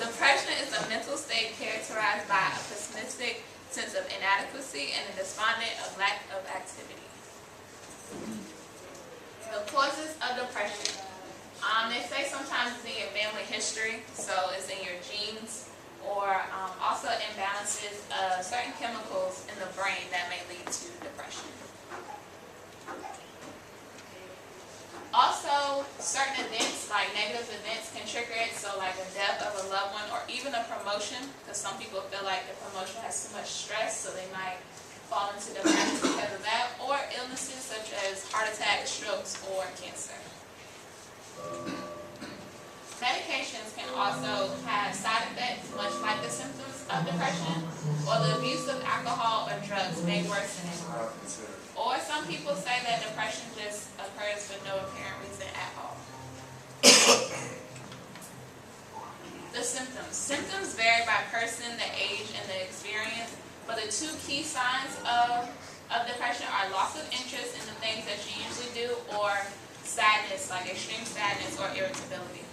Depression is a mental state characterized by a pessimistic sense of inadequacy and a despondent of lack of activity. The causes of depression. They say sometimes it's in your family history, so it's in your genes, or also imbalances of certain chemicals in the brain that may lead to depression. Also, certain events, like negative events, can trigger it, so like the death of a loved one or even a promotion, because some people feel like the promotion has too much stress, so they might fall into depression because of that, or illnesses such as heart attacks, strokes, or cancer. Medications can also have side effects, much like the symptoms of depression, or the abuse of alcohol or drugs may worsen it. Or some people say that depression just occurs for no apparent reason at all. The symptoms. Symptoms vary by person, the age, and the experience, but the two key signs of depression are loss of interest in the things that you usually do, or sadness, like extreme sadness or irritability.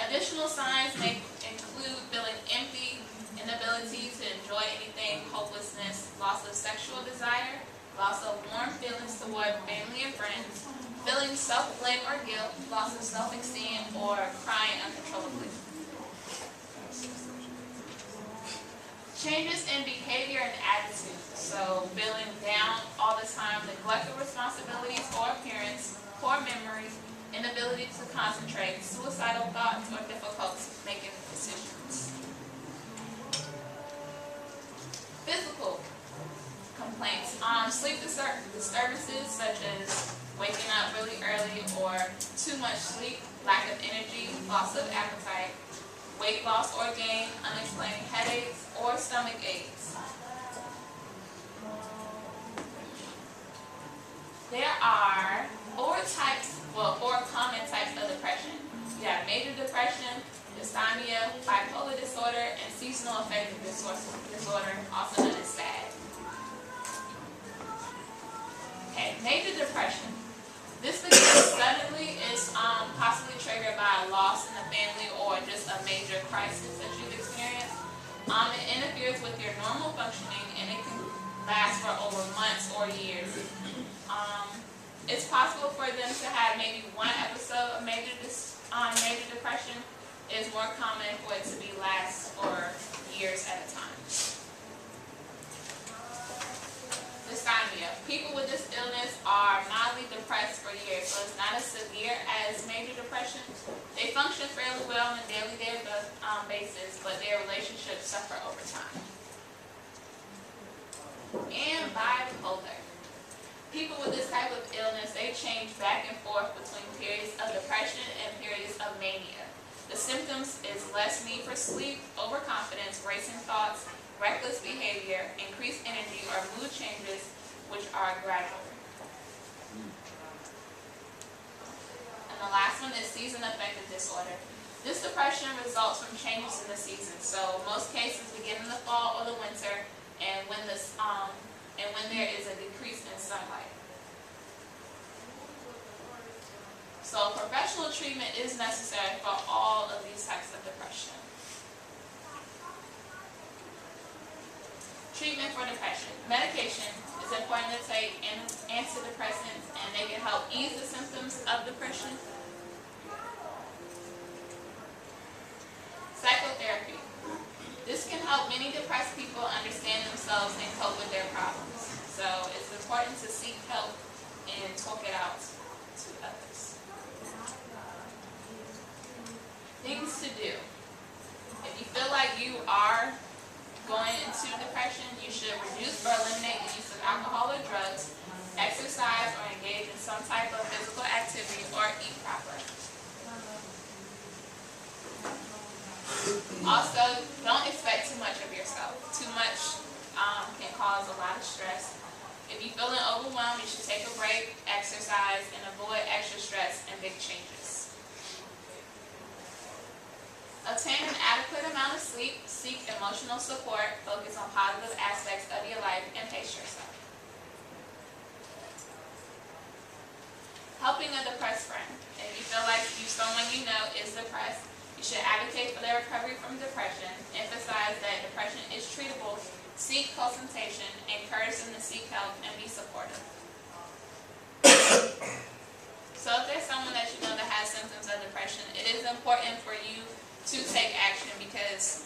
Additional signs may include feeling empty, inability to enjoy anything, hopelessness, loss of sexual desire, loss of warm feelings toward family and friends, feeling self-blame or guilt, loss of self-esteem, or crying uncontrollably. Changes in behavior and attitude, so feeling down all the time, neglect of responsibilities or appearance, poor memory, inability to concentrate, suicidal thoughts, or difficulty making decisions. Physical complaints. Sleep disturbances such as waking up really early or too much sleep, lack of energy, loss of appetite, weight loss or gain, unexplained headaches, or stomach aches. There are four common types of depression. You have major depression, dysthymia, bipolar disorder, and seasonal affective disorder, also known as SAD. Okay, major depression. This begins suddenly, is possibly triggered by a loss in the family or just a major crisis that you've experienced. It interferes with your normal functioning, and it can last for over months or years. It's possible for them to have maybe one episode of major depression. It's more common for it to be last for years at a time. Dysthymia. People with this illness are mildly depressed for years, so it's not as severe as major depression. They function fairly well on a daily basis, but their relationships suffer over time. And bipolar. People with this type of illness, they change back and forth between periods of depression and periods of mania. The symptoms is less need for sleep, overconfidence, racing thoughts, reckless behavior, increased energy, or mood changes, which are gradual. And the last one is season affective disorder. This depression results from changes in the season. So most cases begin in the fall or the winter, and when there is a decrease in sunlight. So professional treatment is necessary for all of these types of depression. Treatment for depression. Medication is important to take antidepressants, and they can help ease the symptoms of depression. Psychotherapy. This can help many depressed people understand themselves and cope with their problems. So it's important to seek help and talk it out to others. Things to do. If you feel like you are going into depression, you should reduce or eliminate the use of alcohol or drugs, exercise or engage in some type of physical activity, or eat proper. Also, don't expect too much of yourself. Too much can cause a lot of stress. If you're feeling overwhelmed, you should take a break, exercise, and avoid extra stress and big changes. Obtain an adequate amount of sleep, seek emotional support, focus on positive aspects of your life, and pace yourself. Helping a depressed friend. If you feel like If someone you know is depressed, you should advocate for their recovery from depression, emphasize that depression is treatable, seek consultation, encourage them to seek help, and be supportive. So if there's someone that you know that has symptoms of depression, it is important for you to take action, because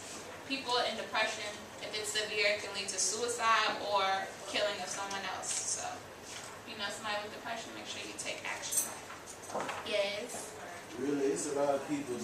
people in depression, if it's severe, it can lead to suicide or killing of someone else. So if you know somebody with depression, make sure you take action. Yes. Really, it's a lot of people